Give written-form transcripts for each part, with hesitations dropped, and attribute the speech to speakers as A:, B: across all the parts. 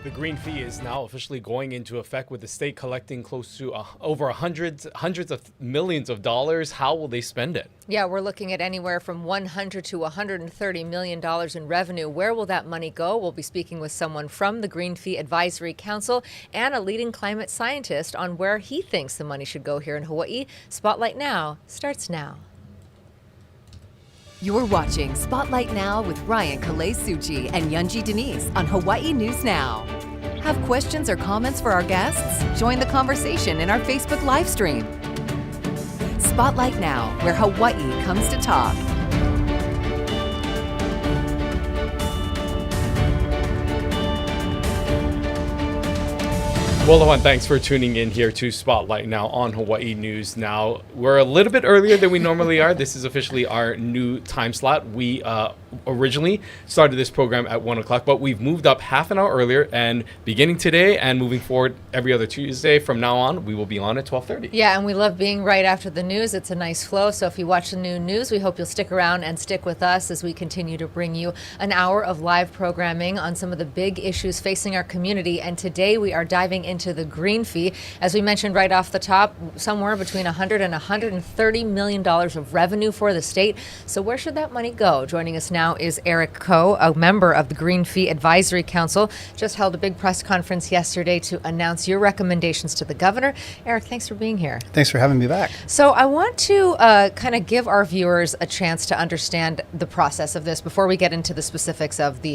A: The green fee is now officially going into effect, with the state collecting close to over hundreds of millions of dollars. How will they spend it?
B: Yeah, we're looking at anywhere from $100 to $130 million in revenue. Where will that money go? We'll be speaking with someone from the Green Fee Advisory Council and a leading climate scientist on where he thinks the money should go here in Hawaii. Spotlight Now starts now.
C: You're watching Spotlight Now with Ryan Kalei-Suchi and Yunji Denise on Hawaii News Now. Have questions or comments for our guests? Join the conversation in our Facebook live stream. Spotlight Now, where Hawaii comes to talk.
A: Well, everyone, thanks for tuning in here to Spotlight Now on Hawaii News Now. We're a little bit earlier than we normally are. This is officially our new time slot. We originally started this program at 1 o'clock, but we've moved up half an hour earlier, and beginning today and moving forward every other Tuesday from now on, we will be on at 12:30.
B: Yeah, and we love being right after the news. It's a nice flow. So if you watch the new news, we hope you'll stick around and stick with us as we continue to bring you an hour of live programming on some of the big issues facing our community. And today we are diving into the green fee. As we mentioned right off the top, somewhere between $100 and $130 million of revenue for the state. So where should that money go? Joining us now is Eric Coe, a member of the Green Fee Advisory Council. Just held a big press conference yesterday to announce your recommendations to the governor. Eric, thanks for being here.
D: Thanks for having me back.
B: So I want to kind of give our viewers a chance to understand the process of this before we get into the specifics of the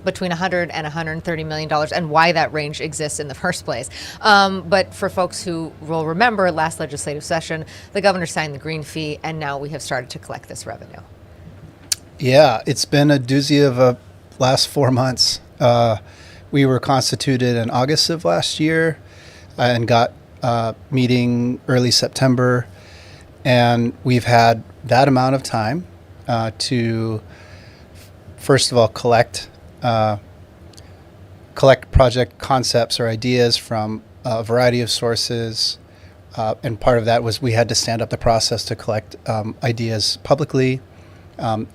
B: between $100 and $130 million and why that range exists in the first place. But for folks who will remember, last legislative session, the governor signed the green fee, and now we have started to collect this revenue.
D: Yeah, it's been a doozy of a last 4 months. We were constituted in August of last year and got meeting early September. And we've had that amount of time to, first of all, collect project concepts or ideas from a variety of sources. And part of that was we had to stand up the process to collect ideas publicly.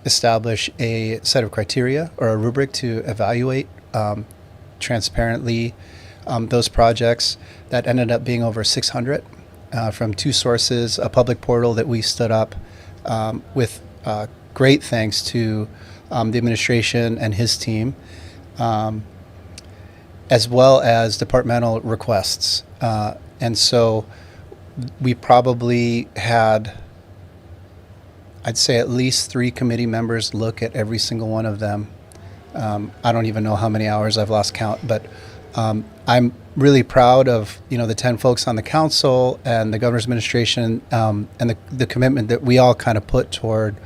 D: Establish a set of criteria or a rubric to evaluate transparently those projects. That ended up being over 600 from two sources, a public portal that we stood up with great thanks to the administration and his team, as well as departmental requests. And so we probably had, I'd say, at least 3 committee members look at every single one of them. I don't even know how many hours, I've lost count, but I'm really proud of the 10 folks on the council and the governor's administration and the commitment that we all kind of put toward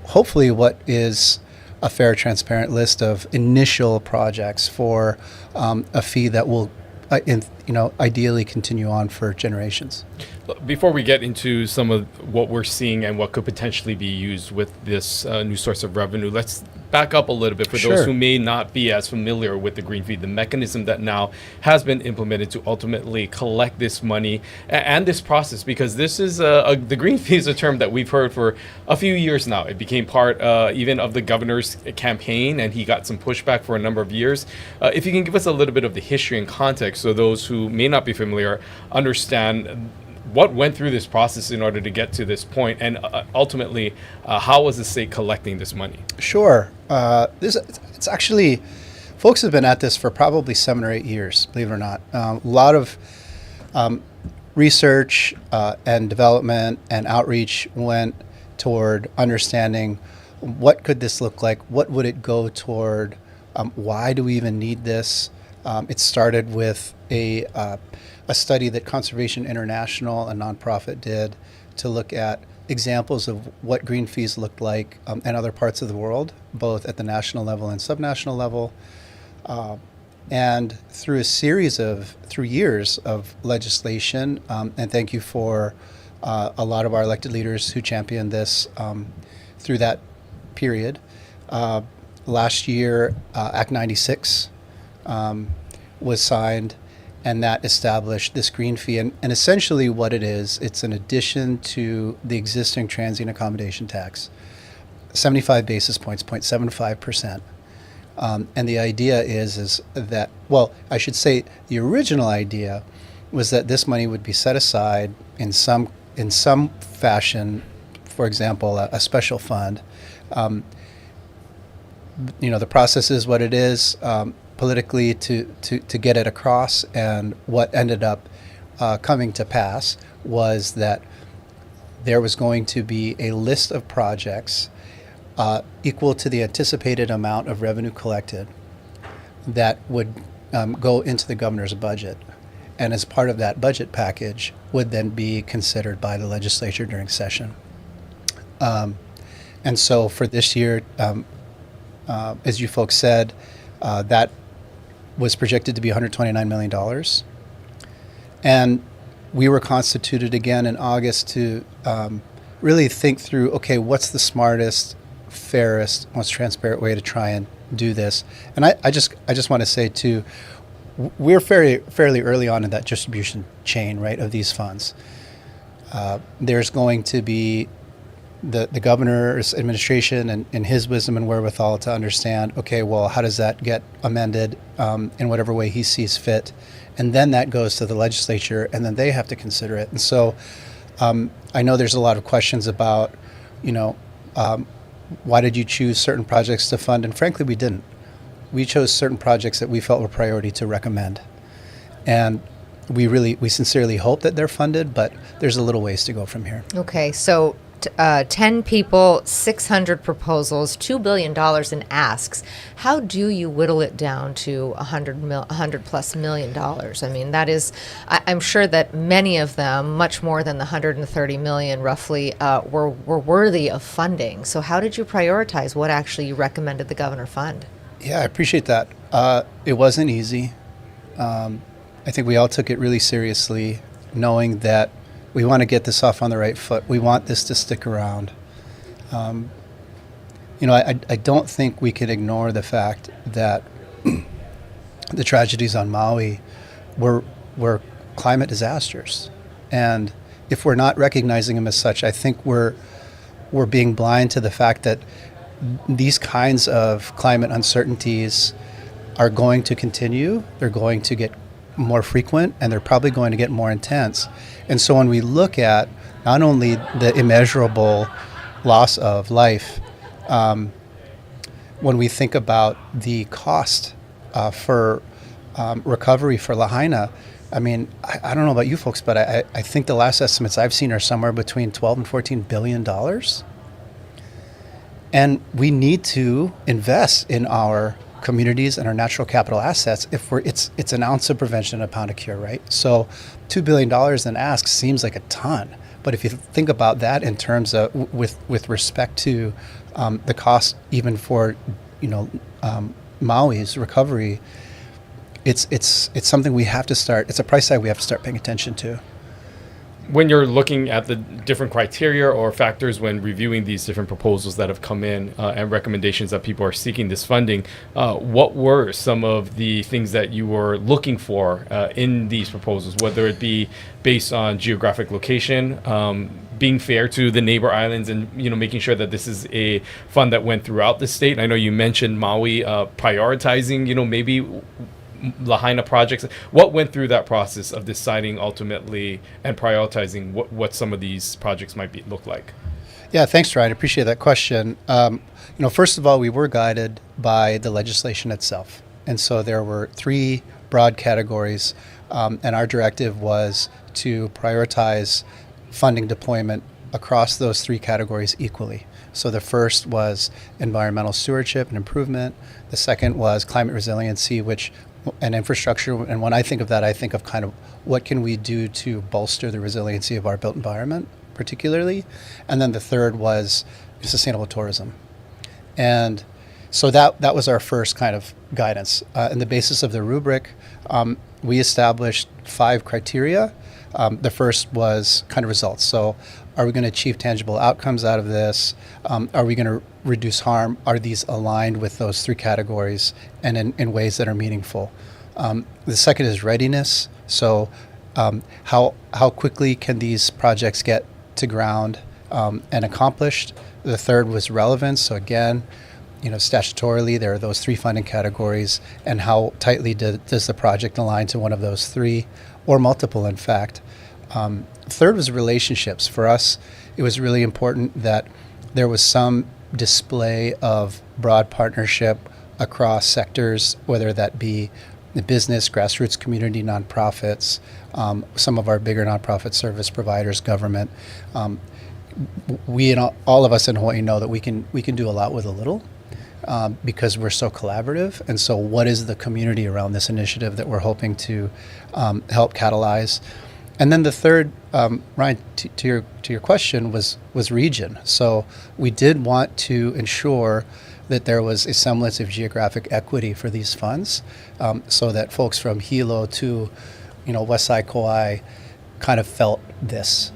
D: hopefully what is a fair, transparent list of initial projects for a fee that will ideally continue on for generations.
A: Before we get into some of what we're seeing and what could potentially be used with this new source of revenue, let's back up a little bit for those who may not be as familiar with the green fee, the mechanism that now has been implemented to ultimately collect this money and this process, because this is the green fee is a term that we've heard for a few years now. It became part even of the governor's campaign, and he got some pushback for a number of years. If you can give us a little bit of the history and context so those who may not be familiar understand what went through this process in order to get to this point, and ultimately, how was the state collecting this money?
D: Sure. It's actually, folks have been at this for probably 7 or 8 years, believe it or not. A lot of research and development and outreach went toward understanding what could this look like, what would it go toward, why do we even need this? It started with a study that Conservation International, a nonprofit, did to look at examples of what green fees looked like in other parts of the world, both at the national level and subnational level. And through through years of legislation, and thank you for a lot of our elected leaders who championed this through that period. Last year, Act 96 was signed, and that established this green fee. And essentially what it is, it's an addition to the existing transient accommodation tax, 75 basis points, 0.75%, And the idea is that, well, I should say the original idea was that this money would be set aside in some fashion, for example, a special fund. The process is what it is politically to get it across, and what ended up coming to pass was that there was going to be a list of projects equal to the anticipated amount of revenue collected that would go into the governor's budget. And as part of that budget package would then be considered by the legislature during session. And so for this year, as you folks said, that was projected to be $129 million. And we were constituted again in August to really think through, okay, what's the smartest, fairest, most transparent way to try and do this? And I just want to say too, we're fairly early on in that distribution chain, right, of these funds. There's going to be the governor's administration and his wisdom and wherewithal to understand, okay, well, how does that get amended in whatever way he sees fit? And then that goes to the legislature, and then they have to consider it. And so I know there's a lot of questions about, why did you choose certain projects to fund? And frankly, we didn't. We chose certain projects that we felt were priority to recommend. And we sincerely hope that they're funded, but there's a little ways to go from here.
B: Okay, so 10 people, 600 proposals, $2 billion in asks. How do you whittle it down to $100 plus million? I mean, that is, I'm sure that many of them, much more than the 130 million roughly, were worthy of funding. So how did you prioritize what actually you recommended the governor fund?
D: Yeah, I appreciate that. It wasn't easy. I think we all took it really seriously, knowing that we want to get this off on the right foot. We want this to stick around. I don't think we can ignore the fact that the tragedies on Maui were climate disasters. And if we're not recognizing them as such, I think we're being blind to the fact that these kinds of climate uncertainties are going to continue. They're going to get more frequent, and they're probably going to get more intense. And so when we look at not only the immeasurable loss of life, when we think about the cost for recovery for Lahaina, I mean, I don't know about you folks, but I think the last estimates I've seen are somewhere between 12 and $14 billion. And we need to invest in our communities and our natural capital assets. It's an ounce of prevention, a pound of cure, right? So $2 billion in ask seems like a ton, but if you think about that in terms of with respect to the cost even for Maui's recovery, it's something we have to start. It's a price tag we have to start paying attention to.
A: When you're looking at the different criteria or factors when reviewing these different proposals that have come in and recommendations that people are seeking this funding, what were some of the things that you were looking for in these proposals, whether it be based on geographic location, being fair to the neighbor islands, and making sure that this is a fund that went throughout the state? I know you mentioned Maui prioritizing, maybe Lahaina projects. What went through that process of deciding ultimately and prioritizing what some of these projects might look like?
D: Yeah, thanks, Ryan. I appreciate that question. First of all, we were guided by the legislation itself. And so there were 3 broad categories, and our directive was to prioritize funding deployment across those 3 categories equally. So the first was environmental stewardship and improvement. The second was climate resiliency, and infrastructure. And when I think of that, I think of kind of what can we do to bolster the resiliency of our built environment, particularly. And then the third was sustainable tourism. And so that was our first kind of guidance. And the basis of the rubric, we established 5 criteria. The first was kind of results. So are we going to achieve tangible outcomes out of this? Are we going to reduce harm? Are these aligned with those 3 categories and in ways that are meaningful? The second is readiness. So how quickly can these projects get to ground and accomplished? The third was relevance. So again, statutorily, there are those three funding categories, and how tightly does the project align to one of those three, or multiple, in fact. Third was relationships. For us, it was really important that there was some display of broad partnership across sectors, whether that be the business, grassroots community, nonprofits, some of our bigger nonprofit service providers, government. We and all of us in Hawaii know that we can do a lot with a little, because we're so collaborative. And so what is the community around this initiative that we're hoping to help catalyze? And then the third, Ryan, to your question, was region. So we did want to ensure that there was a semblance of geographic equity for these funds, so that folks from Hilo to, West Side Kauai kind of felt this.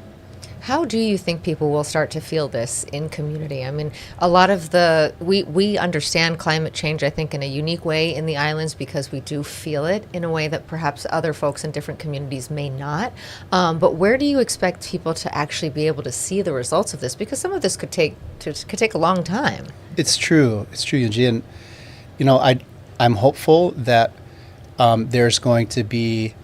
B: How do you think people will start to feel this in community? I mean, a lot of we understand climate change, I think, in a unique way in the islands, because we do feel it in a way that perhaps other folks in different communities may not. But where do you expect people to actually be able to see the results of this? Because some of this could take a long time. It's
D: true, Eugene. I'm hopeful that there's going to be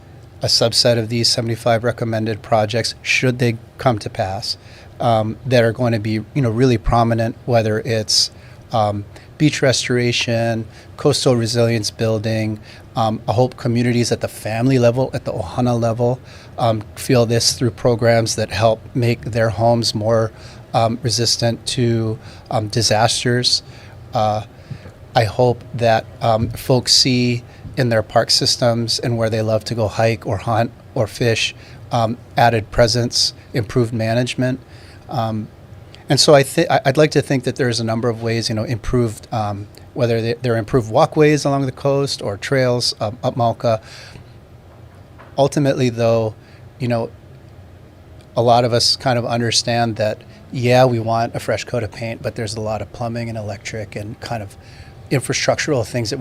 D: a subset of these 75 recommended projects, should they come to pass, that are going to be, really prominent, whether it's beach restoration, coastal resilience building. I hope communities at the family level, at the ohana level, feel this through programs that help make their homes more resistant to disasters. I hope that folks see in their park systems and where they love to go hike or hunt or fish, added presence, improved management. And so I'd like to think that there's a number of ways, improved, whether they're improved walkways along the coast or trails up Mauka. Ultimately, though, a lot of us kind of understand that, we want a fresh coat of paint, but there's a lot of plumbing and electric and kind of infrastructural things that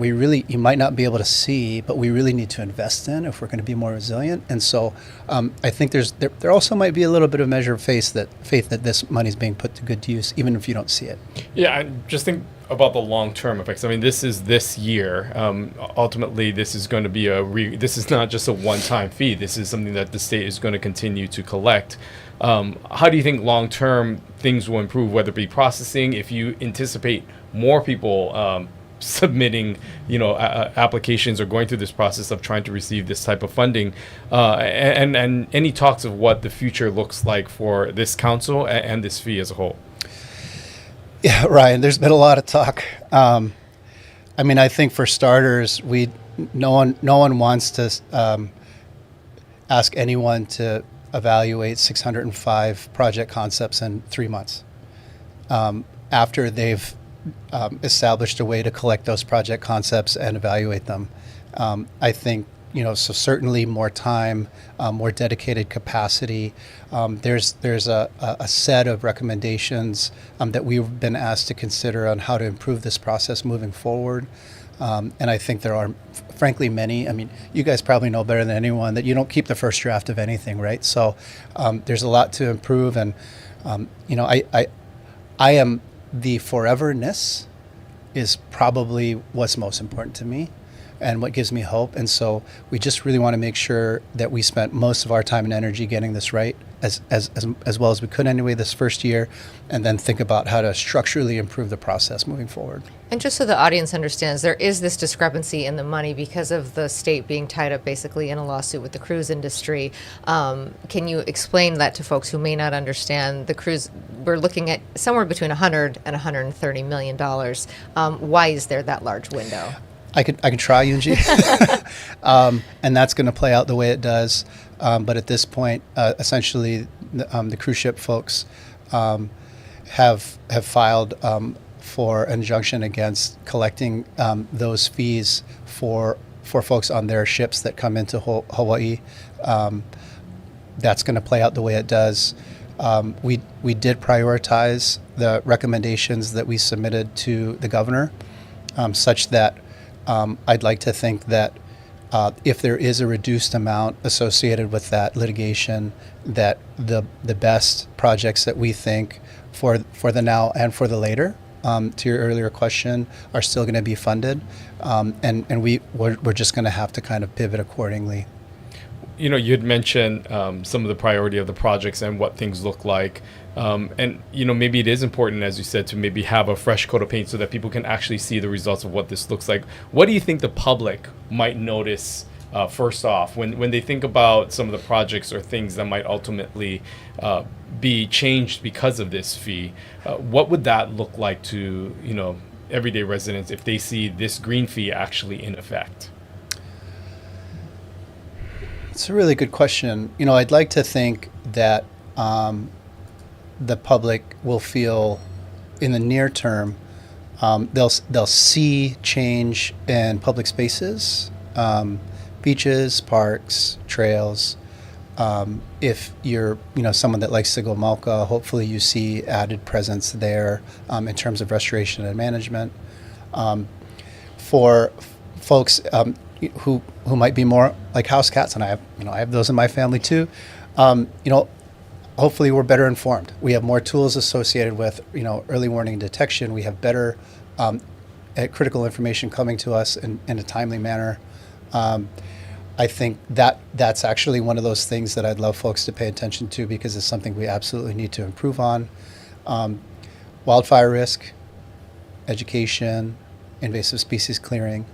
D: you might not be able to see, but we really need to invest in if we're going to be more resilient. And so I think there also might be a little bit of measure of faith that this money is being put to good use, even if you don't see it.
A: Yeah, I just think about the long-term effects. I mean, this is this year. Ultimately, this is going to be this is not just a one-time fee. This is something that the state is going to continue to collect. How do you think long-term things will improve, whether it be processing, if you anticipate more people submitting, applications or going through this process of trying to receive this type of funding, and any talks of what the future looks like for this council and this fee as a whole?
D: Yeah, Ryan, there's been a lot of talk. I think for starters, no one wants to ask anyone to evaluate 605 project concepts in 3 months after they've established a way to collect those project concepts and evaluate them. I think, so certainly more time, more dedicated capacity. There's a set of recommendations that we've been asked to consider on how to improve this process moving forward. And I think there are, frankly, many. You guys probably know better than anyone that you don't keep the first draft of anything, right? So there's a lot to improve. And, I am the foreverness is probably what's most important to me and what gives me hope. And so we just really want to make sure that we spent most of our time and energy getting this right as well as we could anyway this first year, and then think about how to structurally improve the process moving forward.
B: And just so the audience understands, there is this discrepancy in the money because of the state being tied up basically in a lawsuit with the cruise industry. Can you explain that to folks who may not understand? The cruise, we're looking at somewhere between $100 and $130 million. Why is there that large window?
D: I can try, Yunji. And that's going to play out the way it does. But at this point, essentially, the cruise ship folks have filed for an injunction against collecting those fees for folks on their ships that come into Hawaii. That's going to play out the way it does. We did prioritize the recommendations that we submitted to the governor, such that I'd like to think that if there is a reduced amount associated with that litigation, that the best projects that we think for the now and for the later to your earlier question, are still going to be funded, and we're just going to have to kind of pivot accordingly.
A: You know, you'd mentioned some of the priority of the projects and what things look like. And, you know, maybe it is important, as you said, to maybe have a fresh coat of paint so that people can actually see the results of what this looks like. What do you think the public might notice first off when they think about some of the projects or things that might ultimately be changed because of this fee? What would that look like to, you know, everyday residents if they see this green fee actually in effect?
D: It's a really good question. You know, I'd like to think that the public will feel, in the near term, they'll see change in public spaces, beaches, parks, trails. If you're, you know, someone that likes to go Malka, hopefully you see added presence there in terms of restoration and management. For folks who might be more like house cats, and I have those in my family too. You know, hopefully we're better informed. We have more tools associated with, you know, early warning and detection. We have better critical information coming to us in a timely manner. I think that's actually one of those things that I'd love folks to pay attention to, because it's something we absolutely need to improve on. Wildfire risk, education, invasive species clearing.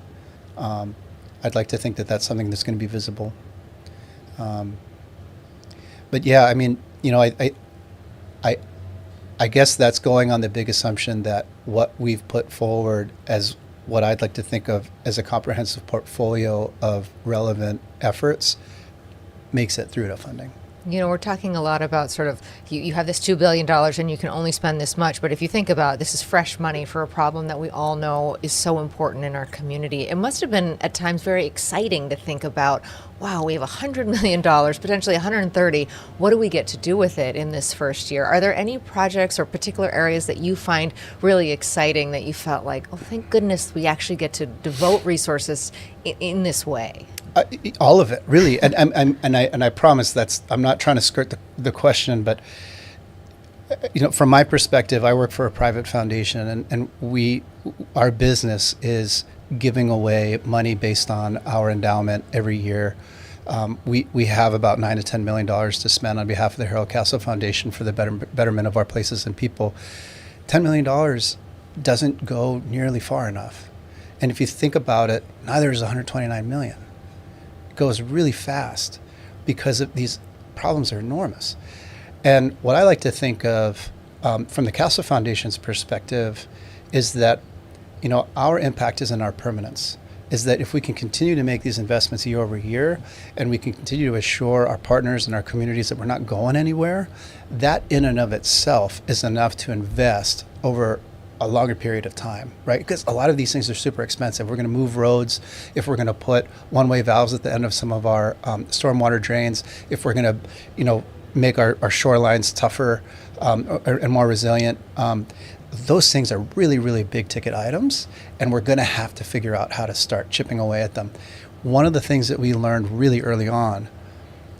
D: I'd like to think that that's something that's going to be visible. But yeah, I mean, you know, I guess that's going on the big assumption that what we've put forward as what I'd like to think of as a comprehensive portfolio of relevant efforts makes it through to funding.
B: You know, we're talking a lot about sort of, you have this $2 billion and you can only spend this much. But if you think about it, this is fresh money for a problem that we all know is so important in our community. It must have been at times very exciting to think about, wow, we have $100 million, potentially 130. What do we get to do with it in this first year? Are there any projects or particular areas that you find really exciting that you felt like, oh, thank goodness we actually get to devote resources in this way?
D: All of it, really, and I promise I'm not trying to skirt the question, but you know, from my perspective, I work for a private foundation, and our business is giving away money based on our endowment every year. We have about $9 to $10 million to spend on behalf of the Harold Castle Foundation for the betterment of our places and people. $10 million doesn't go nearly far enough, and if you think about it, neither is $129 million. Goes really fast because these problems are enormous. And what I like to think of from the Castle Foundation's perspective is that, you know, our impact is in our permanence, is that if we can continue to make these investments year over year, and we can continue to assure our partners and our communities that we're not going anywhere, that in and of itself is enough to invest over a longer period of time, right? Because a lot of these things are super expensive. We're going to move roads, if we're going to put one-way valves at the end of some of our stormwater drains, if we're going to, you know, make our shorelines tougher and more resilient. Those things are really, really big ticket items, and we're going to have to figure out how to start chipping away at them. One of the things that we learned really early on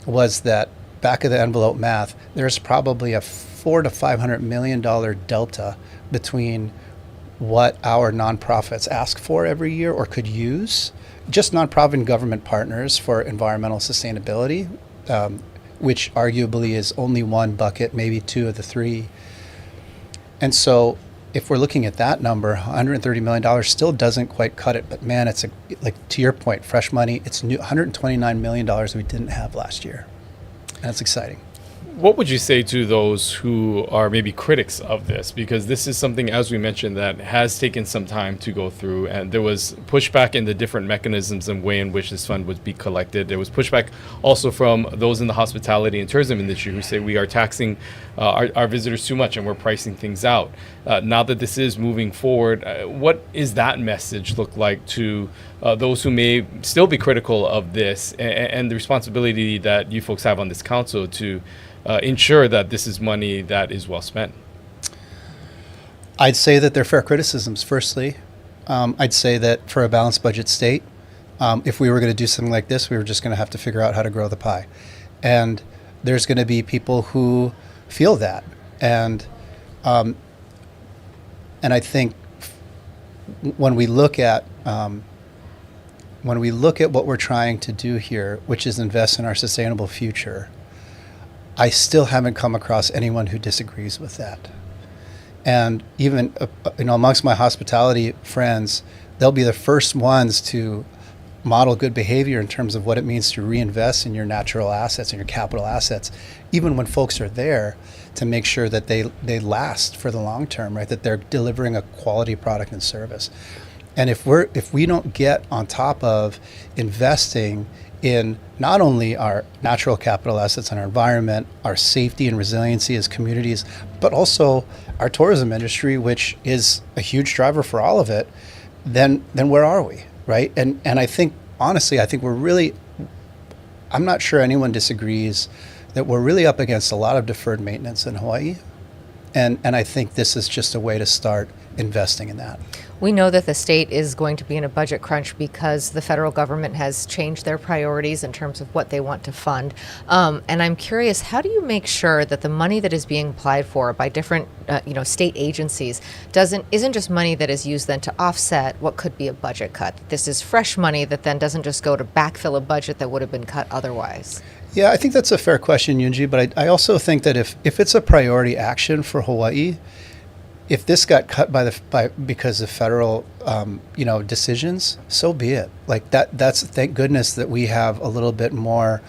D: was that back of the envelope math, there's probably a $400 to $500 million delta between what our nonprofits ask for every year or could use, just nonprofit and government partners for environmental sustainability, which arguably is only one bucket, maybe two of the three. And so if we're looking at that number, $130 million still doesn't quite cut it. But man, it's like to your point, fresh money. It's new, $129 million we didn't have last year. That's exciting.
A: What would you say to those who are maybe critics of this? Because this is something, as we mentioned, that has taken some time to go through, and there was pushback in the different mechanisms and way in which this fund would be collected. There was pushback also from those in the hospitality and tourism industry who say we are taxing our visitors too much and we're pricing things out. Now that this is moving forward, what is that message look like to those who may still be critical of this and the responsibility that you folks have on this council to ensure that this is money that is well spent?
D: I'd say that they're fair criticisms, firstly. I'd say that for a balanced budget state, if we were going to do something like this, we were just going to have to figure out how to grow the pie. And there's going to be people who feel that. And And I think when we look at what we're trying to do here, which is invest in our sustainable future, I still haven't come across anyone who disagrees with that. And even amongst my hospitality friends, they'll be the first ones to model good behavior in terms of what it means to reinvest in your natural assets and your capital assets, even when folks are there, to make sure that they last for the long term, right? That they're delivering a quality product and service. And if we don't get on top of investing in not only our natural capital assets and our environment, our safety and resiliency as communities, but also our tourism industry, which is a huge driver for all of it, then where are we, right? And I think, honestly, I'm not sure anyone disagrees that we're really up against a lot of deferred maintenance in Hawaii. And I think this is just a way to start investing in that.
B: We know that the state is going to be in a budget crunch because the federal government has changed their priorities in terms of what they want to fund. And I'm curious, how do you make sure that the money that is being applied for by different state agencies isn't just money that is used then to offset what could be a budget cut? This is fresh money that then doesn't just go to backfill a budget that would have been cut otherwise.
D: Yeah, I think that's a fair question, Yunji, but I also think that if it's a priority action for Hawaii, if this got cut because of federal decisions, so be it. Like that's thank goodness that we have a little bit more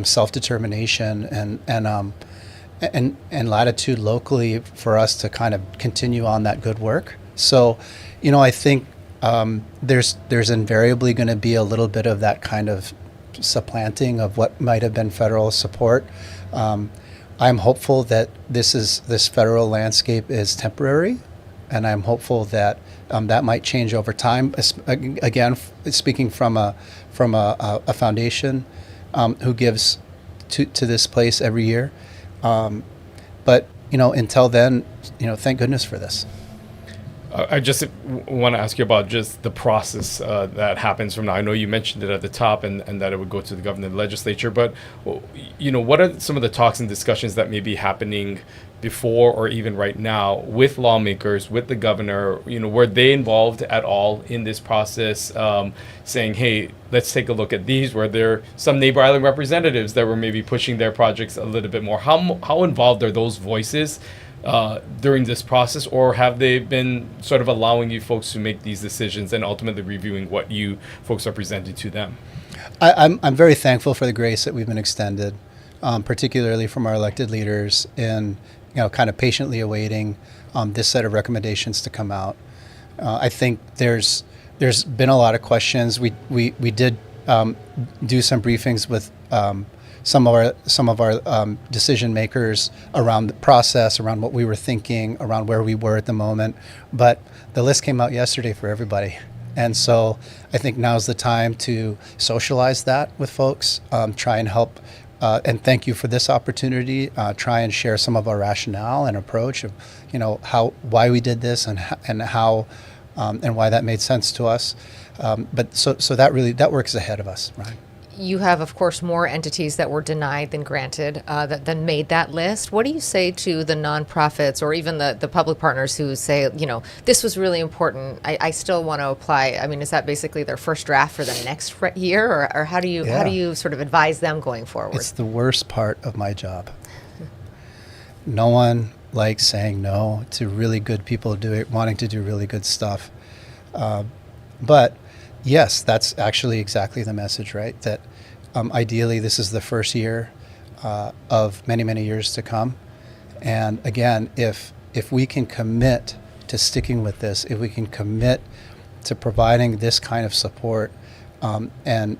D: self-determination and latitude locally for us to kind of continue on that good work. So, I think there's invariably going to be a little bit of that kind of supplanting of what might have been federal support. I'm hopeful that this federal landscape is temporary, and I'm hopeful that that might change over time. Again, speaking from a foundation who gives to this place every year, but until then, thank goodness for this.
A: I just want to ask you about just the process that happens from now. I know you mentioned it at the top and that it would go to the governor and the legislature, but what are some of the talks and discussions that may be happening before or even right now with lawmakers, with the governor? Were they involved at all in this process, saying, hey, let's take a look at these? Were there some neighbor island representatives that were maybe pushing their projects a little bit more? How involved are those voices during this process, or have they been sort of allowing you folks to make these decisions and ultimately reviewing what you folks are presenting to them?
D: I'm very thankful for the grace that we've been extended, particularly from our elected leaders in kind of patiently awaiting this set of recommendations to come out. I think there's been a lot of questions. We did do some briefings with some of our decision makers around the process, around what we were thinking, around where we were at the moment. But the list came out yesterday for everybody. And so I think now's the time to socialize that with folks, try and help, and thank you for this opportunity, try and share some of our rationale and approach of, why we did this and how and why that made sense to us. But so that work is ahead of us, right?
B: You have, of course, more entities that were denied than granted that made that list. What do you say to the nonprofits or even the public partners who say, this was really important, I still want to apply? I mean, is that basically their first draft for the next year, or how do you sort of advise them going forward?
D: It's the worst part of my job. No one likes saying no to really good people wanting to do really good stuff. But yes, that's actually exactly the message, right? That ideally this is the first year of many, many years to come. And again, if we can commit to sticking with this, if we can commit to providing this kind of support and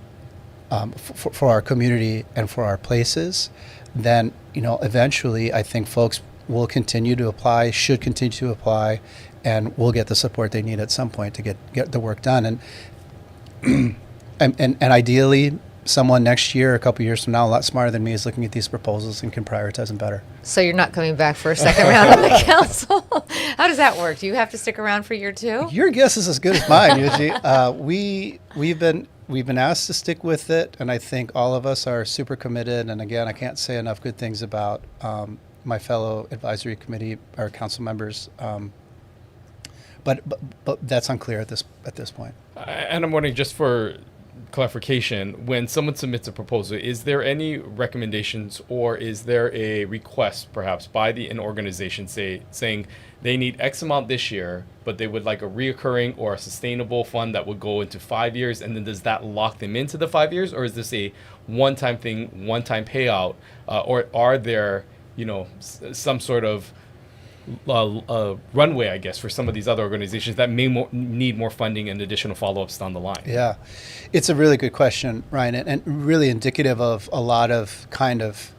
D: for our community and for our places, then eventually I think folks will continue to apply, should continue to apply, and will get the support they need at some point to get the work done. And ideally, someone next year, a couple years from now, a lot smarter than me, is looking at these proposals and can prioritize them better. So
B: you're not coming back for a second round on the council? How does that work? Do you have to stick around for year two?
D: Your guess is as good as mine, Yuji. We've been asked to stick with it, and I think all of us are super committed. And again, I can't say enough good things about my fellow advisory committee or council members. But that's unclear at this point.
A: And I'm wondering, just for clarification, when someone submits a proposal, is there any recommendations or is there a request perhaps by an organization saying they need X amount this year, but they would like a reoccurring or a sustainable fund that would go into 5 years, and then does that lock them into the 5 years, or is this a one-time thing, one-time payout, or are there, some sort of runway, I guess, for some of these other organizations that may need more funding and additional follow-ups down the line?
D: Yeah, it's a really good question, Ryan, and really indicative of a lot of kind of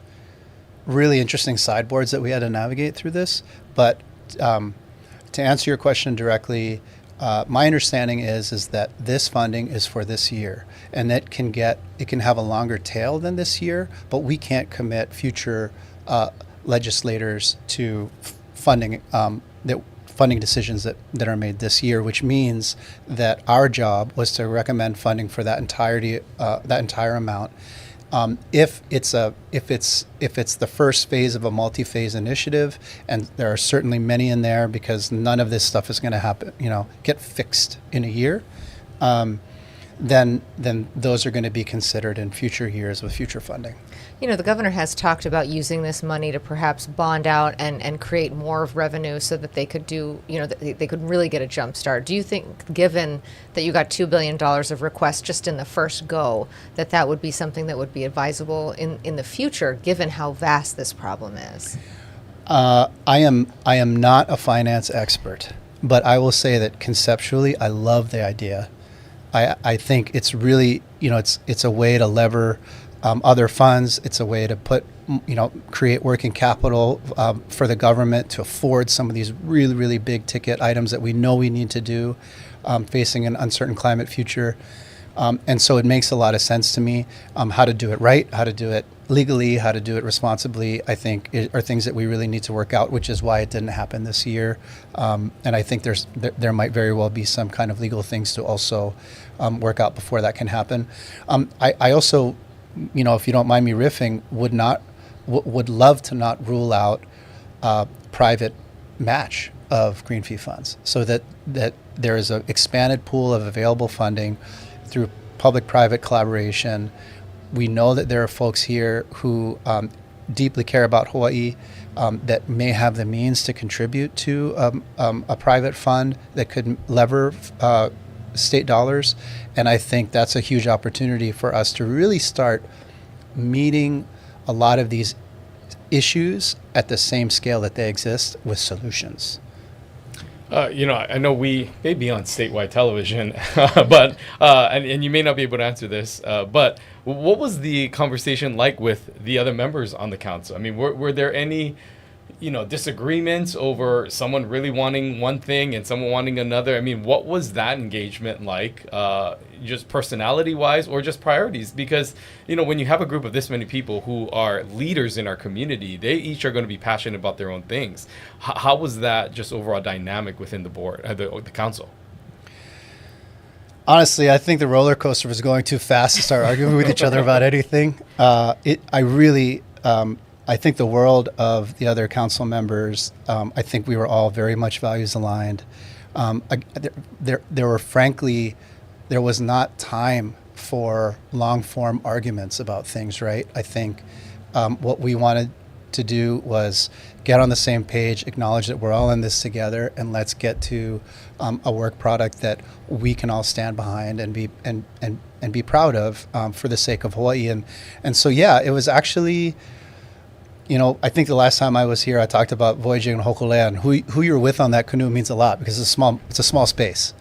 D: really interesting sideboards that we had to navigate through this. But to answer your question directly, my understanding is that this funding is for this year, and it can have a longer tail than this year, but we can't commit future legislators to funding funding decisions that are made this year, which means that our job was to recommend funding for that entire amount. If it's the first phase of a multi-phase initiative, and there are certainly many in there because none of this stuff is going to happen, get fixed in a year, then those are going to be considered in future years with future funding.
B: The governor has talked about using this money to perhaps bond out and create more of revenue so that they could they could really get a jump start. Do you think, given that you got $2 billion of requests just in the first go, that would be something that would be advisable in the future, given how vast this problem is?
D: I am not a finance expert, but I will say that conceptually, I love the idea. I think it's really, it's a way to lever other funds. It's a way to create working capital for the government to afford some of these really, really big ticket items that we know we need to do facing an uncertain climate future. And so it makes a lot of sense to me. How to do it right, how to do it legally, how to do it responsibly, I think are things that we really need to work out, which is why it didn't happen this year. And I think there might very well be some kind of legal things to also work out before that can happen. I also, if you don't mind me riffing, would love to not rule out private match of green fee funds, so that there is an expanded pool of available funding through public-private collaboration. We know that there are folks here who deeply care about Hawaii that may have the means to contribute to a private fund that could lever state dollars. And I think that's a huge opportunity for us to really start meeting a lot of these issues at the same scale that they exist with solutions.
A: I know we may be on statewide television, but and you may not be able to answer this, but what was the conversation like with the other members on the council? I mean, were there any, disagreements over someone really wanting one thing and someone wanting another? I mean, what was that engagement like, just personality-wise or just priorities? Because, when you have a group of this many people who are leaders in our community, they each are going to be passionate about their own things. How was that just overall dynamic within the board, the council?
D: Honestly, I think the roller coaster was going too fast to start arguing with each other about anything. I think the world of the other council members, I think we were all very much values aligned. There was not time for long form arguments about things, right? I think what we wanted to do was get on the same page, acknowledge that we're all in this together, and let's get to a work product that we can all stand behind and be proud of for the sake of Hawaii. And so, yeah, it was actually, I think the last time I was here, I talked about voyaging in Hokulea, and who you're with on that canoe means a lot because it's a small space,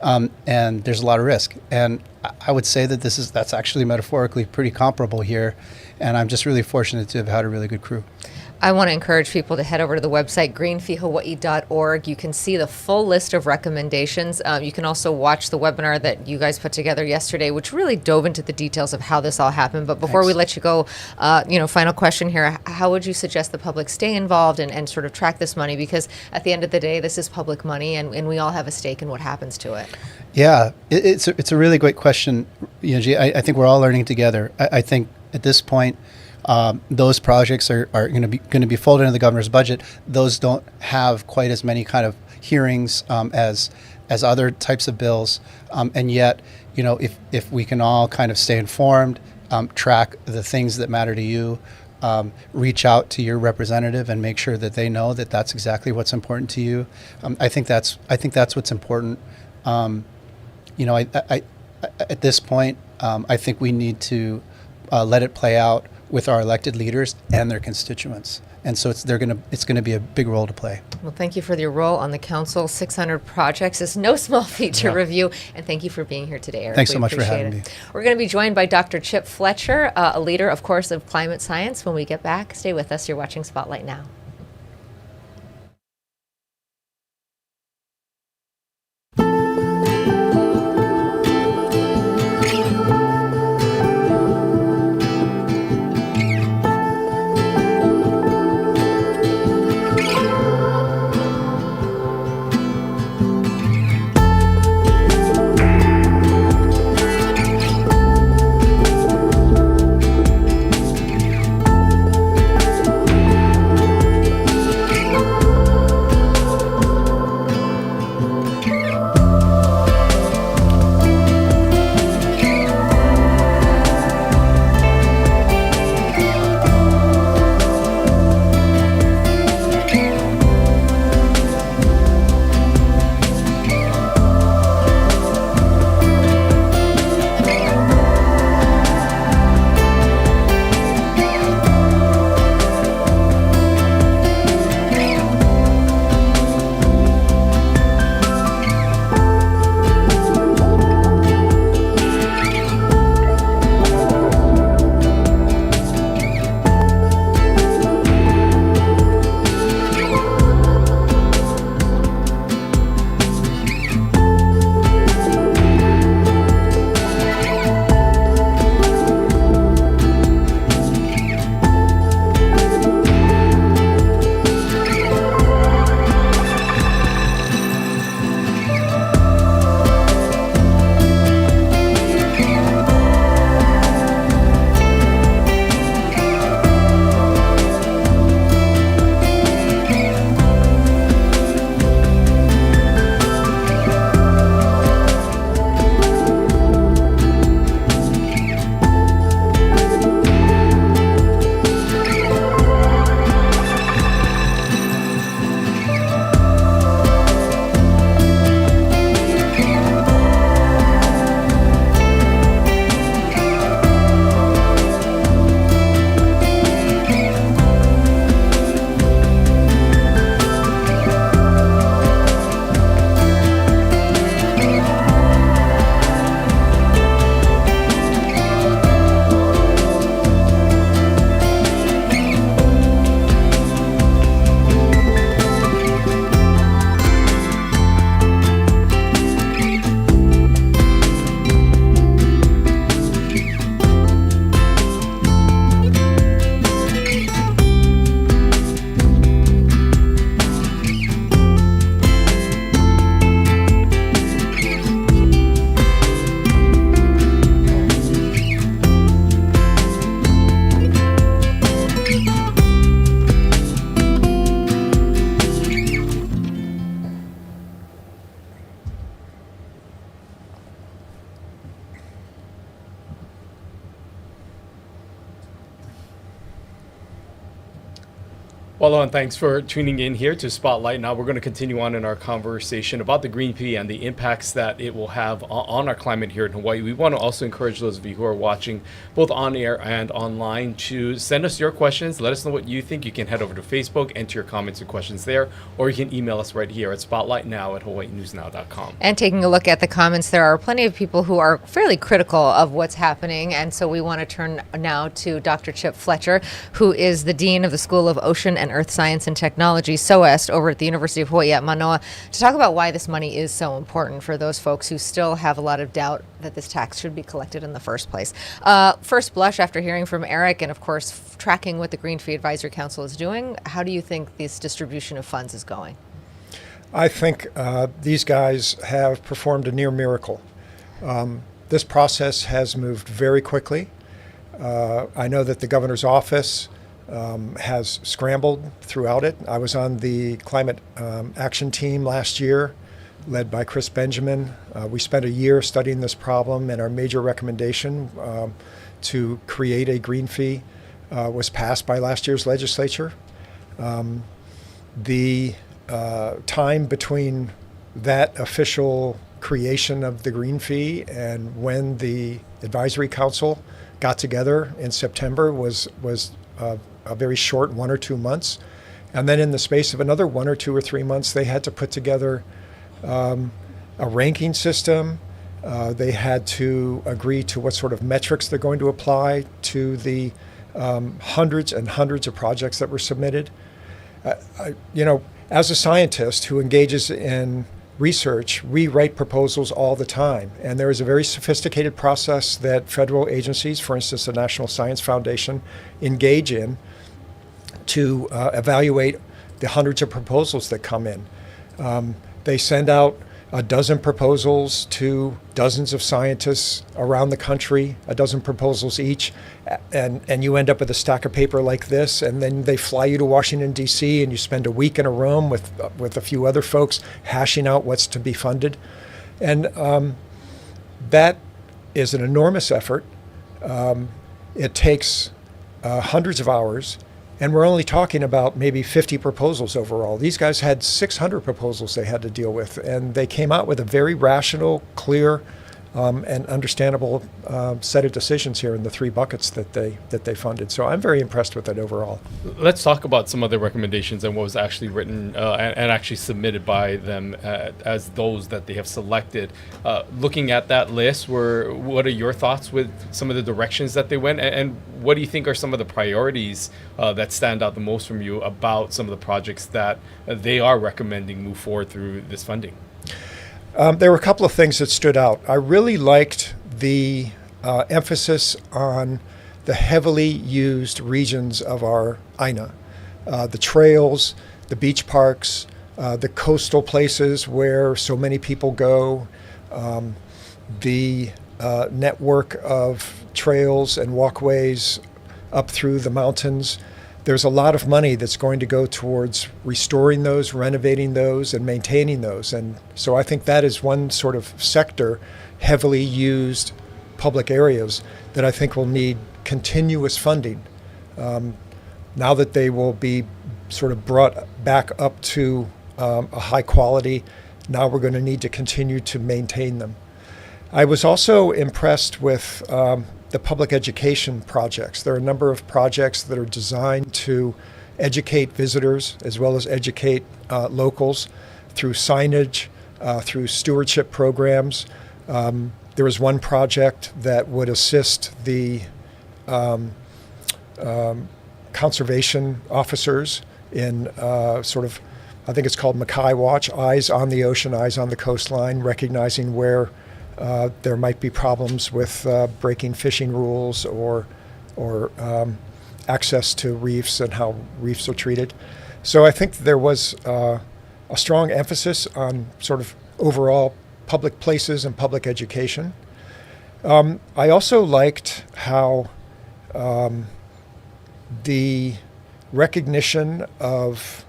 D: and there's a lot of risk. And I would say that that's actually metaphorically pretty comparable here, and I'm just really fortunate to have had a really good crew.
B: I want to encourage people to head over to the website, greenfeehawaii.org. You can see the full list of recommendations. You can also watch the webinar that you guys put together yesterday, which really dove into the details of how this all happened. But before we let you go, final question here. How would you suggest the public stay involved and sort of track this money? Because at the end of the day, this is public money, and we all have a stake in what happens to it. Yeah,
D: it's a really great question, Yunji. I think we're all learning together. I think at this point, those projects are going to be folded into the governor's budget. Those don't have quite as many kind of hearings as other types of bills, and yet, if we can all kind of stay informed, track the things that matter to you, reach out to your representative and make sure that they know that that's exactly what's important to you. I think that's what's important. I at this point, I think we need to let it play out with our elected leaders and their constituents. And so it's going to be a big role to play.
B: Well, thank you for your role on the council. 600 projects is no small feat to review. And thank you for being here today, Eric.
D: Thanks so much for having me.
B: We're going to be joined by Dr. Chip Fletcher, a leader, of course, of climate science. When we get back, stay with us. You're watching Spotlight Now.
A: Well, and thanks for tuning in here to Spotlight. Now we're going to continue on in our conversation about the green fee and the impacts that it will have on our climate here in Hawaii. We want to also encourage those of you who are watching both on air and online to send us your questions. Let us know what you think. You can head over to Facebook, enter your comments and questions there, or you can email us right here at spotlightnow@hawaiinewsnow.com.
B: And taking a look at the comments, there are plenty of people who are fairly critical of what's happening. And so we want to turn now to Dr. Chip Fletcher, who is the Dean of the School of Ocean and Earth Science and Technology, SOEST, over at the University of Hawaii at Manoa, to talk about why this money is so important for those folks who still have a lot of doubt that this tax should be collected in the first place. First blush, after hearing from Eric and, of course, tracking what the Green Fee Advisory Council is doing, how do you think this distribution of funds is going?
E: I think these guys have performed a near miracle. This process has moved very quickly. I know that the governor's office has scrambled throughout it. I was on the climate action team last year, led by Chris Benjamin. We spent a year studying this problem, and our major recommendation to create a green fee was passed by last year's legislature. The time between that official creation of the green fee and when the advisory council got together in September was a very short 1 or 2 months. And then in the space of another 1 or 2 or 3 months, they had to put together a ranking system. They had to agree to what sort of metrics they're going to apply to the hundreds and hundreds of projects that were submitted. As a scientist who engages in research, we write proposals all the time. And there is a very sophisticated process that federal agencies, for instance, the National Science Foundation, engage in to evaluate the hundreds of proposals that come in. They send out a dozen proposals to dozens of scientists around the country, a dozen proposals each, and you end up with a stack of paper like this, and then they fly you to Washington, D.C., and you spend a week in a room with a few other folks hashing out what's to be funded. And that is an enormous effort. It takes hundreds of hours. And we're only talking about maybe 50 proposals overall. These guys had 600 proposals they had to deal with, and they came out with a very rational, clear, and understandable set of decisions here in the 3 buckets that they funded. So I'm very impressed with it overall.
A: Let's talk about some of the recommendations and what was actually written and actually submitted by them as those that they have selected. Looking at that list, what are your thoughts with some of the directions that they went, and what do you think are some of the priorities that stand out the most from you about some of the projects that they are recommending move forward through this funding?
E: There were a couple of things that stood out. I really liked the emphasis on the heavily used regions of our INA, the trails, the beach parks, the coastal places where so many people go, the network of trails and walkways up through the mountains. There's a lot of money that's going to go towards restoring those, renovating those, and maintaining those. And so I think that is one sort of sector, heavily used public areas, that I think will need continuous funding. Now that they will be sort of brought back up to a high quality, now we're going to need to continue to maintain them. I was also impressed with the public education projects. There are a number of projects that are designed to educate visitors as well as educate locals through signage, through stewardship programs. There was one project that would assist the conservation officers in I think it's called Mackay Watch, eyes on the ocean, eyes on the coastline, recognizing where there might be problems with breaking fishing rules or access to reefs and how reefs are treated. So I think there was a strong emphasis on sort of overall public places and public education. I also liked how the recognition of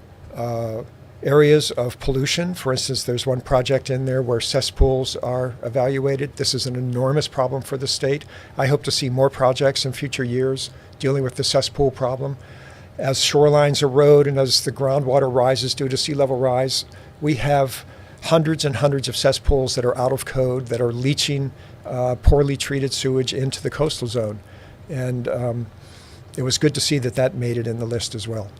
E: areas of pollution. For instance, there's one project in there where cesspools are evaluated. This is an enormous problem for the state. I hope to see more projects in future years dealing with the cesspool problem. As shorelines erode and as the groundwater rises due to sea level rise, we have hundreds and hundreds of cesspools that are out of code, that are leaching poorly treated sewage into the coastal zone. And it was good to see that made it in the list as well.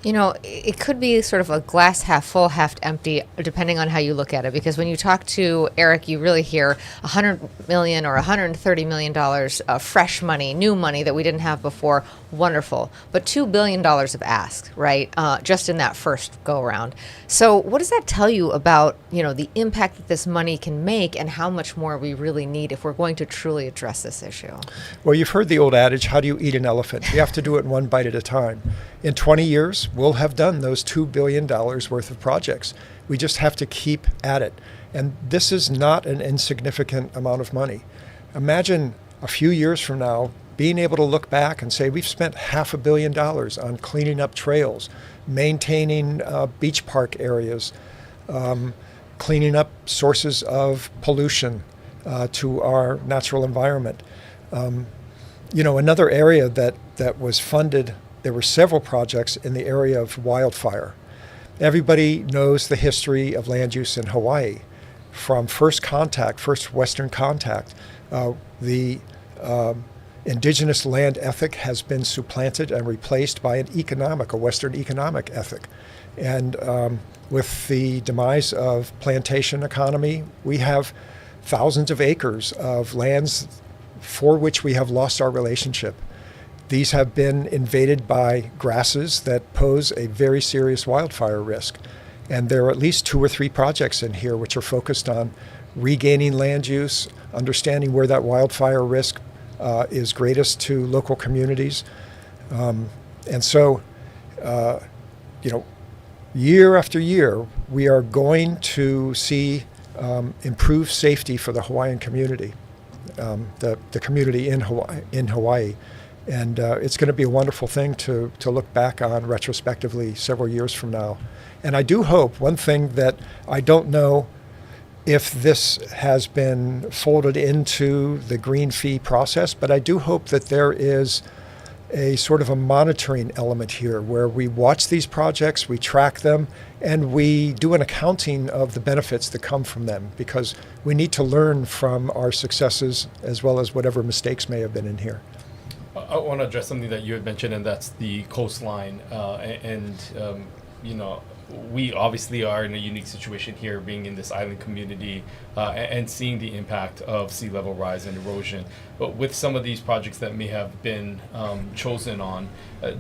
B: You know, it could be sort of a glass half full, half empty, depending on how you look at it. Because when you talk to Eric, you really hear $100 million or $130 million of fresh money, new money that we didn't have before. Wonderful. But $2 billion of ask, right? Just in that first go around. So what does that tell you about, the impact that this money can make and how much more we really need if we're going to truly address this issue?
E: Well, you've heard the old adage, how do you eat an elephant? You have to do it one bite at a time. In 20 years, we'll have done those $2 billion worth of projects. We just have to keep at it. And this is not an insignificant amount of money. Imagine a few years from now, being able to look back and say we've spent $500 million on cleaning up trails, maintaining beach park areas, cleaning up sources of pollution to our natural environment. Another area that was funded, there were several projects in the area of wildfire. Everybody knows the history of land use in Hawaii. From first Western contact, the indigenous land ethic has been supplanted and replaced by a Western economic ethic. And with the demise of plantation economy, we have thousands of acres of lands for which we have lost our relationship. These have been invaded by grasses that pose a very serious wildfire risk. And there are at least 2 or 3 projects in here which are focused on regaining land use, understanding where that wildfire risk is greatest to local communities. And so, year after year, we are going to see improved safety for the Hawaiian community, the community in Hawaii. And it's going to be a wonderful thing to look back on retrospectively several years from now. And I do hope, one thing that I don't know if this has been folded into the green fee process, but I do hope that there is a sort of a monitoring element here where we watch these projects, we track them, and we do an accounting of the benefits that come from them, because we need to learn from our successes as well as whatever mistakes may have been in here.
A: I want to address something that you had mentioned, and that's the coastline. We obviously are in a unique situation here, being in this island community and seeing the impact of sea level rise and erosion. But with some of these projects that may have been chosen on,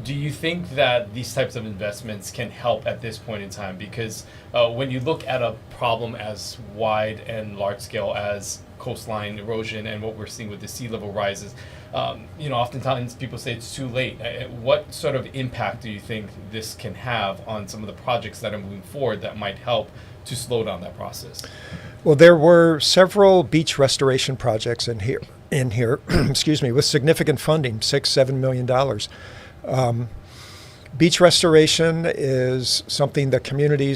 A: do you think that these types of investments can help at this point in time? Because when you look at a problem as wide and large scale as coastline erosion and what we're seeing with the sea level rises, oftentimes people say it's too late. What sort of impact do you think this can have on some of the projects that are moving forward that might help to slow down that process?
E: Well, there were several beach restoration projects in here, excuse me, with significant funding, $6-7 million. Beach restoration is something that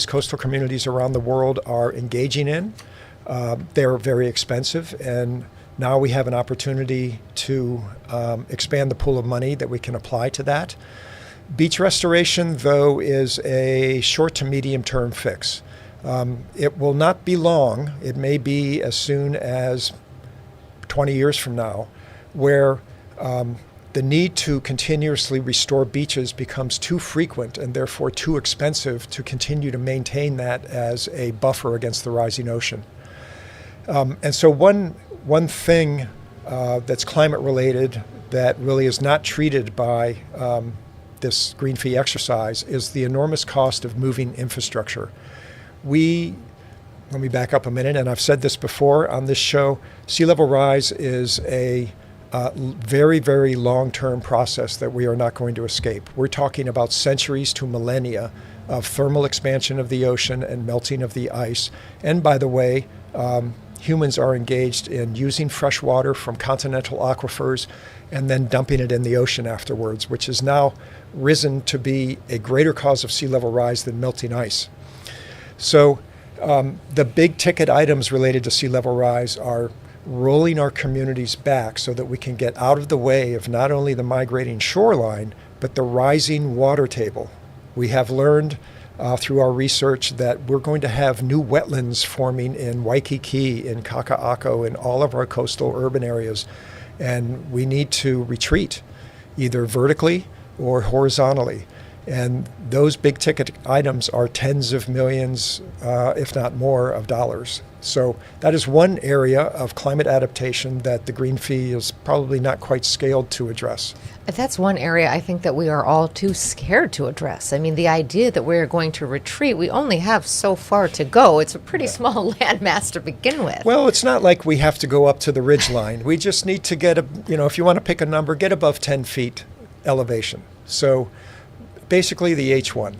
E: coastal communities around the world are engaging in. They're very expensive, and now we have an opportunity to expand the pool of money that we can apply to that. Beach restoration, though, is a short to medium term fix. It will not be long. It may be as soon as 20 years from now, where the need to continuously restore beaches becomes too frequent and therefore too expensive to continue to maintain that as a buffer against the rising ocean. And so one thing that's climate related that really is not treated by this green fee exercise is the enormous cost of moving infrastructure. Let me back up a minute, and I've said this before on this show, sea level rise is a very, very long-term process that we are not going to escape. We're talking about centuries to millennia of thermal expansion of the ocean and melting of the ice. And by the way, humans are engaged in using fresh water from continental aquifers and then dumping it in the ocean afterwards, which has now risen to be a greater cause of sea level rise than melting ice. So the big ticket items related to sea level rise are rolling our communities back so that we can get out of the way of not only the migrating shoreline, but the rising water table. We have learned through our research that we're going to have new wetlands forming in Waikiki, in Kaka'ako, in all of our coastal urban areas. And we need to retreat either vertically or horizontally. And those big ticket items are tens of millions, if not more, of dollars. So that is one area of climate adaptation that the green fee is probably not quite scaled to address.
B: That's one area I think that we are all too scared to address. I mean, the idea that we're going to retreat, we only have so far to go. It's a pretty small landmass to begin with.
E: Well, it's not like we have to go up to the ridge line. We just need to get, if you want to pick a number, get above 10 feet elevation. So basically the H1.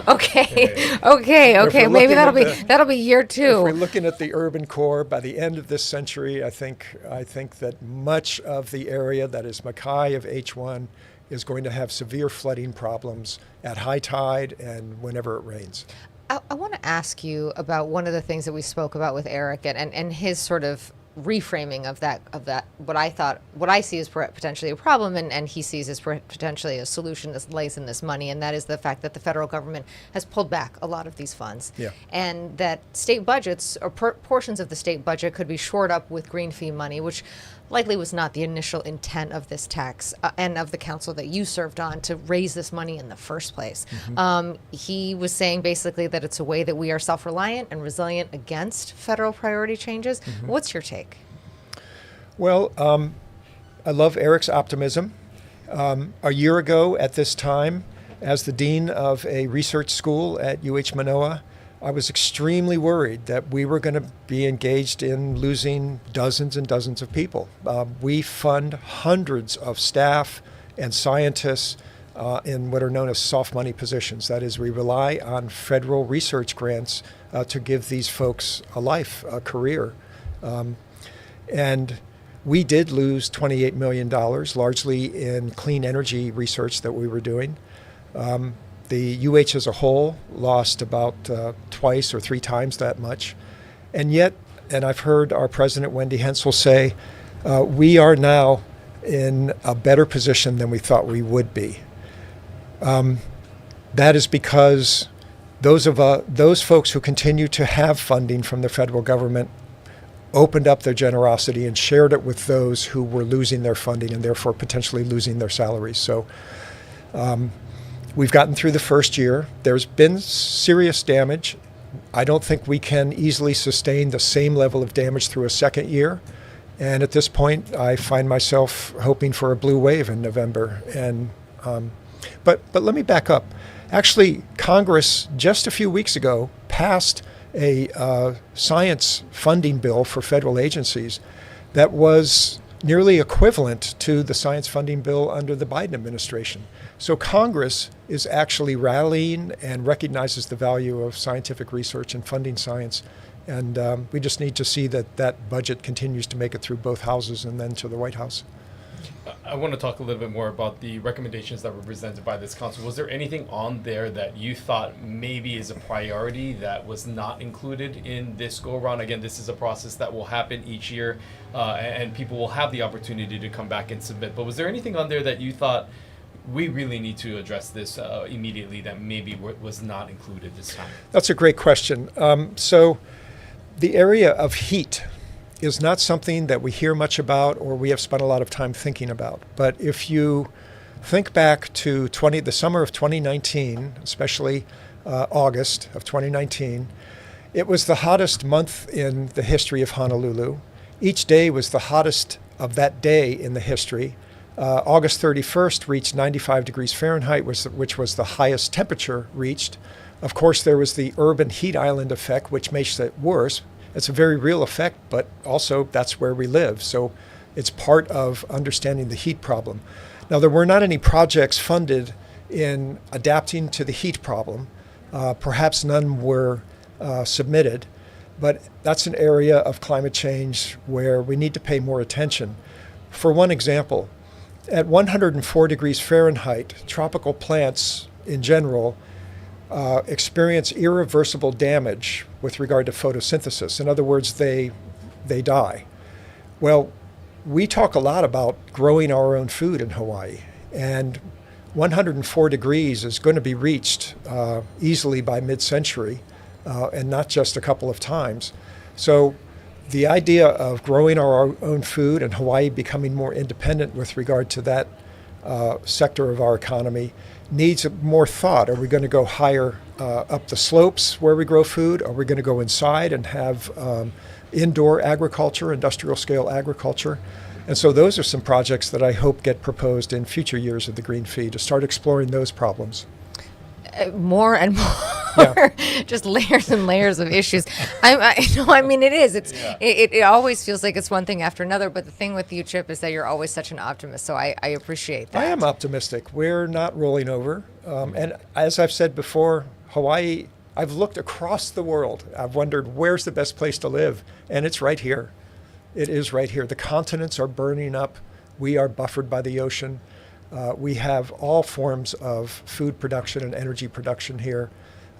B: Okay. Maybe that'll be year 2.
E: If we're looking at the urban core, by the end of this century, I think that much of the area that is Mackay of H1 is going to have severe flooding problems at high tide and whenever it rains.
B: I want to ask you about one of the things that we spoke about with Eric and his sort of reframing of that what I see as potentially a problem and he sees as potentially a solution that lays in this money, and that is the fact that the federal government has pulled back a lot of these funds, and that state budgets or portions of the state budget could be shored up with green fee money, which likely was not the initial intent of this tax and of the council that you served on to raise this money in the first place. He was saying basically that it's a way that we are self-reliant and resilient against federal priority changes. What's your take?
E: Well, I love Eric's optimism. A year ago at this time, as the dean of a research school at UH Manoa, I was extremely worried that we were going to be engaged in losing dozens and dozens of people. We fund hundreds of staff and scientists in what are known as soft money positions. That is, we rely on federal research grants to give these folks a life, a career. And we did lose $28 million, largely in clean energy research that we were doing. The UH as a whole lost about twice or 3 times that much. And yet, and I've heard our president, Wendy Hensel, say, we are now in a better position than we thought we would be. That is because those folks who continue to have funding from the federal government opened up their generosity and shared it with those who were losing their funding and therefore potentially losing their salaries. So we've gotten through the first year. There's been serious damage. I don't think we can easily sustain the same level of damage through a second year. And at this point, I find myself hoping for a blue wave in November. And but let me back up. Actually, Congress just a few weeks ago passed a science funding bill for federal agencies that was nearly equivalent to the science funding bill under the Biden administration. So Congress is actually rallying and recognizes the value of scientific research and funding science. And we just need to see that that budget continues to make it through both houses and then to the White House.
A: I want to talk a little bit more about the recommendations that were presented by this council. Was there anything on there that you thought maybe is a priority that was not included in this go-around? Again, this is a process that will happen each year, and people will have the opportunity to come back and submit. But was there anything on there that you thought we really need to address this immediately that maybe was not included this time?
E: That's a great question. So the area of heat is not something that we hear much about or we have spent a lot of time thinking about. But if you think back to the summer of 2019, especially August of 2019, it was the hottest month in the history of Honolulu. Each day was the hottest of that day in the history. August 31st reached 95 degrees Fahrenheit, which was the highest temperature reached. Of course, there was the urban heat island effect, which makes it worse. It's a very real effect, but also that's where we live. So it's part of understanding the heat problem. Now, there were not any projects funded in adapting to the heat problem. Perhaps none were submitted, but that's an area of climate change where we need to pay more attention. For one example, at 104 degrees Fahrenheit, tropical plants in general experience irreversible damage with regard to photosynthesis. In other words, they die. Well, we talk a lot about growing our own food in Hawaii, and 104 degrees is going to be reached easily by mid-century, and not just a couple of times. So the idea of growing our own food and Hawaii becoming more independent with regard to that sector of our economy needs more thought. Are we going to go higher up the slopes where we grow food? Are we going to go inside and have indoor agriculture, industrial scale agriculture? And so those are some projects that I hope get proposed in future years of the Green Fee to start exploring those problems.
B: More and more, just layers and layers of issues. I mean, it is. It always feels like it's one thing after another. But the thing with you, Chip, is that you're always such an optimist. So I appreciate that.
E: I am optimistic. We're not rolling over. And as I've said before, Hawaii, I've looked across the world. I've wondered, where's the best place to live? And it's right here. It is right here. The continents are burning up. We are buffered by the ocean. We have all forms of food production and energy production here.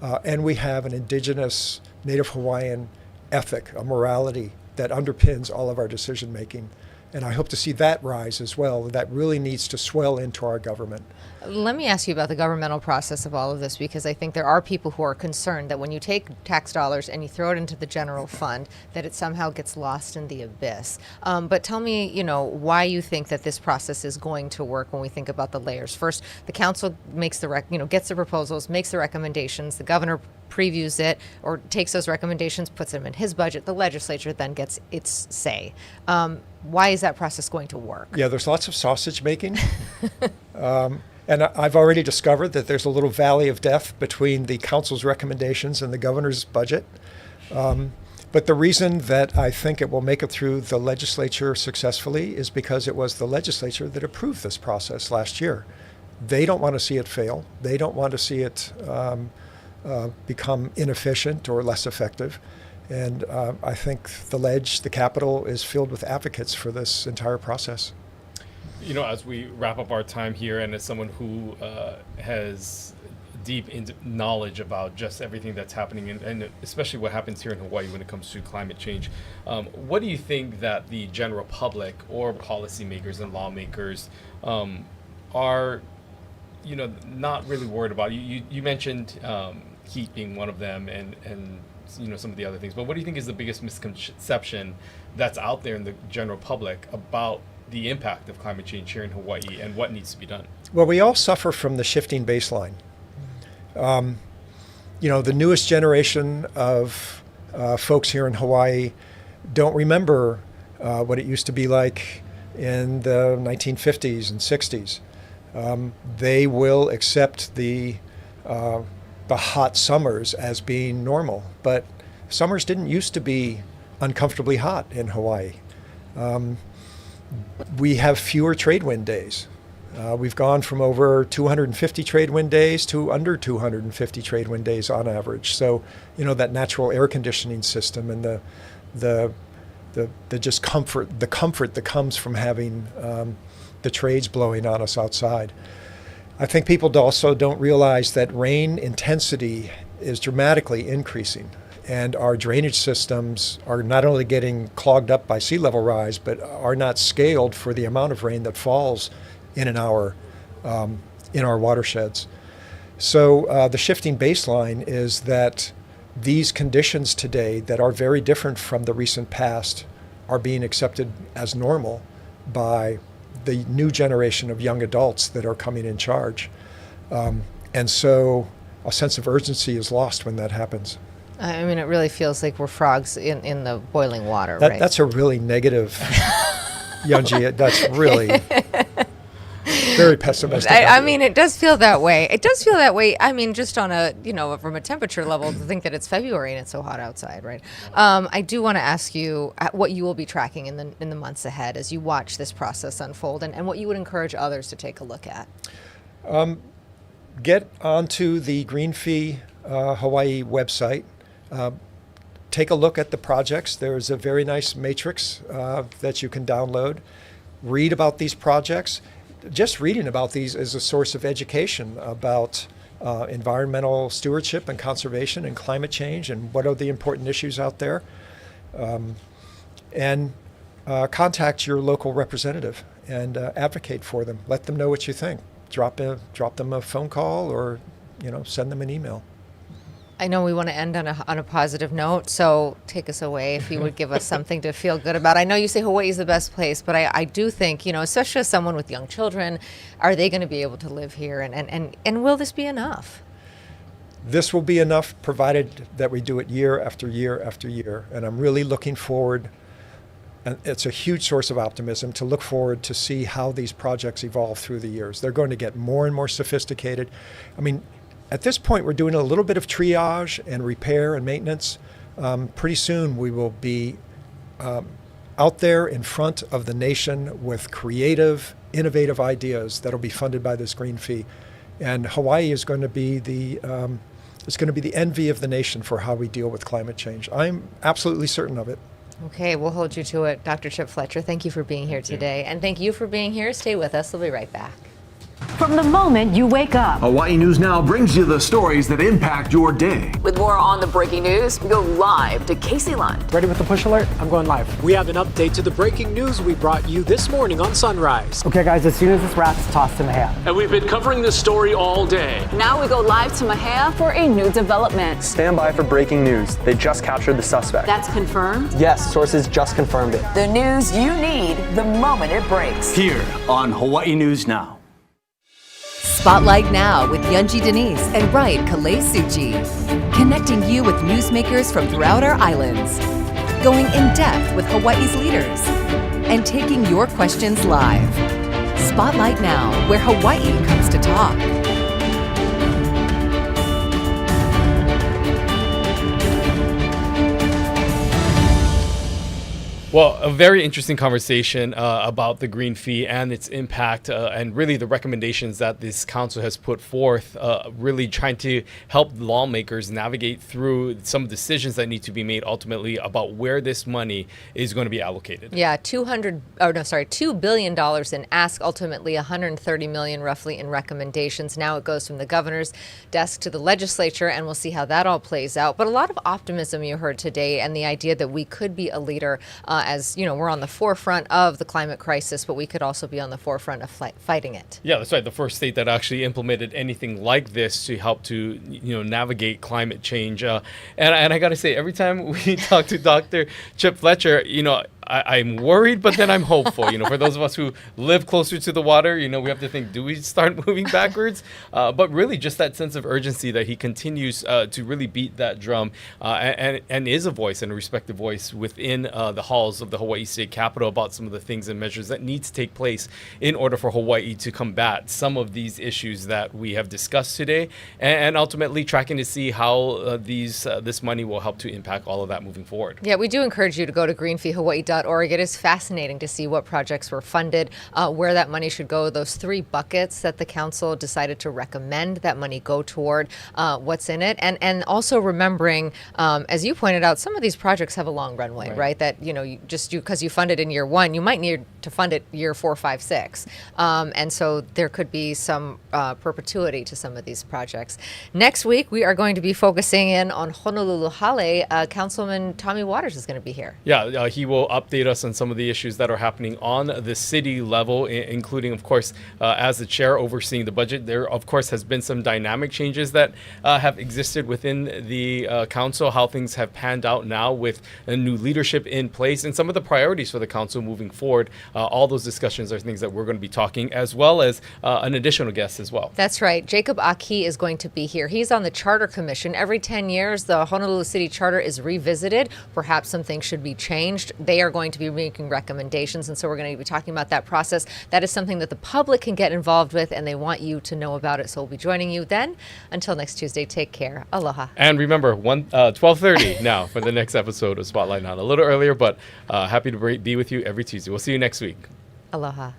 E: And we have an indigenous Native Hawaiian ethic, a morality that underpins all of our decision making. And I hope to see that rise as well. That really needs to swell into our government.
B: Let me ask you about the governmental process of all of this, because I think there are people who are concerned that when you take tax dollars and you throw it into the general fund, that it somehow gets lost in the abyss. But tell me, why you think that this process is going to work when we think about the layers. First, the council makes gets the proposals, makes the recommendations. The governor previews it or takes those recommendations, puts them in his budget. The legislature then gets its say. Why is that process going to work?
E: Yeah, there's lots of sausage making. And I've already discovered that there's a little valley of death between the council's recommendations and the governor's budget. But the reason that I think it will make it through the legislature successfully is because it was the legislature that approved this process last year. They don't want to see it fail. They don't want to see it become inefficient or less effective. And I think the Capitol is filled with advocates for this entire process.
A: As we wrap up our time here, and as someone who has deep knowledge about just everything that's happening, and especially what happens here in Hawaii when it comes to climate change, what do you think that the general public or policymakers and lawmakers are, not really worried about? You mentioned heat being one of them, and some of the other things. But what do you think is the biggest misconception that's out there in the general public about the impact of climate change here in Hawaii and what needs to be done?
E: Well, we all suffer from the shifting baseline. The newest generation of folks here in Hawaii don't remember what it used to be like in the 1950s and 60s. They will accept the hot summers as being normal, but summers didn't used to be uncomfortably hot in Hawaii. We have fewer trade wind days. We've gone from over 250 trade wind days to under 250 trade wind days on average. So, that natural air conditioning system and the just comfort that comes from having the trades blowing on us outside. I think people also don't realize that rain intensity is dramatically increasing, and our drainage systems are not only getting clogged up by sea level rise, but are not scaled for the amount of rain that falls in an hour in our watersheds. So the shifting baseline is that these conditions today that are very different from the recent past are being accepted as normal by the new generation of young adults that are coming in charge. And so a sense of urgency is lost when that happens.
B: I mean, it really feels like we're frogs in the boiling water, right?
E: That's a really negative, Yunji. That's really very pessimistic.
B: I mean, it does feel that way. It does feel that way. I mean, just on a, from a temperature level, to think that it's February and it's so hot outside, right? I do want to ask you what you will be tracking in the months ahead as you watch this process unfold, and what you would encourage others to take a look at.
E: Get onto the Green Fee Hawaii website. Take a look at the projects. There's a very nice matrix that you can download. Read about these projects. Just reading about these is a source of education about environmental stewardship and conservation and climate change and what are the important issues out there. And contact your local representative and advocate for them. Let them know what you think. Drop them a phone call or send them an email.
B: I know we want to end on a positive note, so take us away if you would give us something to feel good about. I know you say Hawaii is the best place, but I do think, especially as someone with young children, are they going to be able to live here? And will this be enough?
E: This will be enough provided that we do it year after year after year. And I'm really looking forward, and it's a huge source of optimism, to look forward to see how these projects evolve through the years. They're going to get more and more sophisticated. I mean, at this point, we're doing a little bit of triage and repair and maintenance. Pretty soon, we will be out there in front of the nation with creative, innovative ideas that will be funded by this Green Fee. And Hawaii is going to be the is going to be the envy of the nation for how we deal with climate change. I'm absolutely certain of it.
B: Okay, we'll hold you to it. Dr. Chip Fletcher, thank you for being here today. And thank you for being here. Stay with us. We'll be right back.
F: From the moment you wake up,
G: Hawaii News Now brings you the stories that impact your day.
H: With more on the breaking news, we go live to Casey Lund.
I: Ready with the push alert? I'm going live.
J: We have an update to the breaking news we brought you this morning on Sunrise.
I: Okay, guys, as soon as this wraps, toss to Mahia.
J: And we've been covering this story all day.
H: Now we go live to Mahia for a new development.
K: Stand by for breaking news. They just captured the suspect.
H: That's confirmed?
K: Yes, sources just confirmed it.
H: The news you need the moment it breaks.
G: Here on Hawaii News Now.
C: Spotlight Now with Yunji Denise and Ryan Kalei Suchi. Connecting you with newsmakers from throughout our islands. Going in depth with Hawaii's leaders. And taking your questions live. Spotlight Now, where Hawaii comes to talk.
A: Well, a very interesting conversation about the green fee and its impact and really the recommendations that this council has put forth, really trying to help lawmakers navigate through some decisions that need to be made ultimately about where this money is going to be allocated.
B: Yeah, $2 billion in ask, ultimately $130 million roughly in recommendations. Now it goes from the governor's desk to the legislature, and we'll see how that all plays out. But a lot of optimism you heard today, and the idea that we could be a leader as you know, we're on the forefront of the climate crisis, but we could also be on the forefront of fighting it.
A: Yeah, that's right. The first state that actually implemented anything like this to help to, navigate climate change. And I got to say, every time we talk to Dr. Chip Fletcher, I'm worried, but then I'm hopeful. For those of us who live closer to the water, we have to think, do we start moving backwards? But really just that sense of urgency that he continues to really beat that drum and is a voice and a respected voice within the halls of the Hawaii State Capitol about some of the things and measures that need to take place in order for Hawaii to combat some of these issues that we have discussed today, and ultimately tracking to see how this money will help to impact all of that moving forward.
B: Yeah, we do encourage you to go to greenfeehawaii.org. It is fascinating to see what projects were funded, where that money should go, those 3 buckets that the council decided to recommend that money go toward, what's in it. And also remembering, as you pointed out, some of these projects have a long runway, right? That, because you fund it in year 1, you might need to fund it year 4, 5, 6. And so there could be some perpetuity to some of these projects. Next week, we are going to be focusing in on Honolulu Hale. Councilman Tommy Waters is going to be here.
A: Yeah, he will update us on some of the issues that are happening on the city level, including, of course, as the chair overseeing the budget, there, of course, has been some dynamic changes that have existed within the council, how things have panned out now with a new leadership in place and some of the priorities for the council moving forward. All those discussions are things that we're going to be talking, as well as an additional guest as well.
B: That's right. Jacob Aki is going to be here. He's on the Charter Commission. Every 10 years, the Honolulu City Charter is revisited. Perhaps some things should be changed. They are going to be making recommendations, and so we're going to be talking about that process. That is something that the public can get involved with, and they want you to know about it. So we'll be joining you then. Until next Tuesday, take care. Aloha.
A: And remember, 12:30 now for the next episode of Spotlight Now. A little earlier, but happy to be with you every Tuesday. We'll see you next week.
B: Aloha.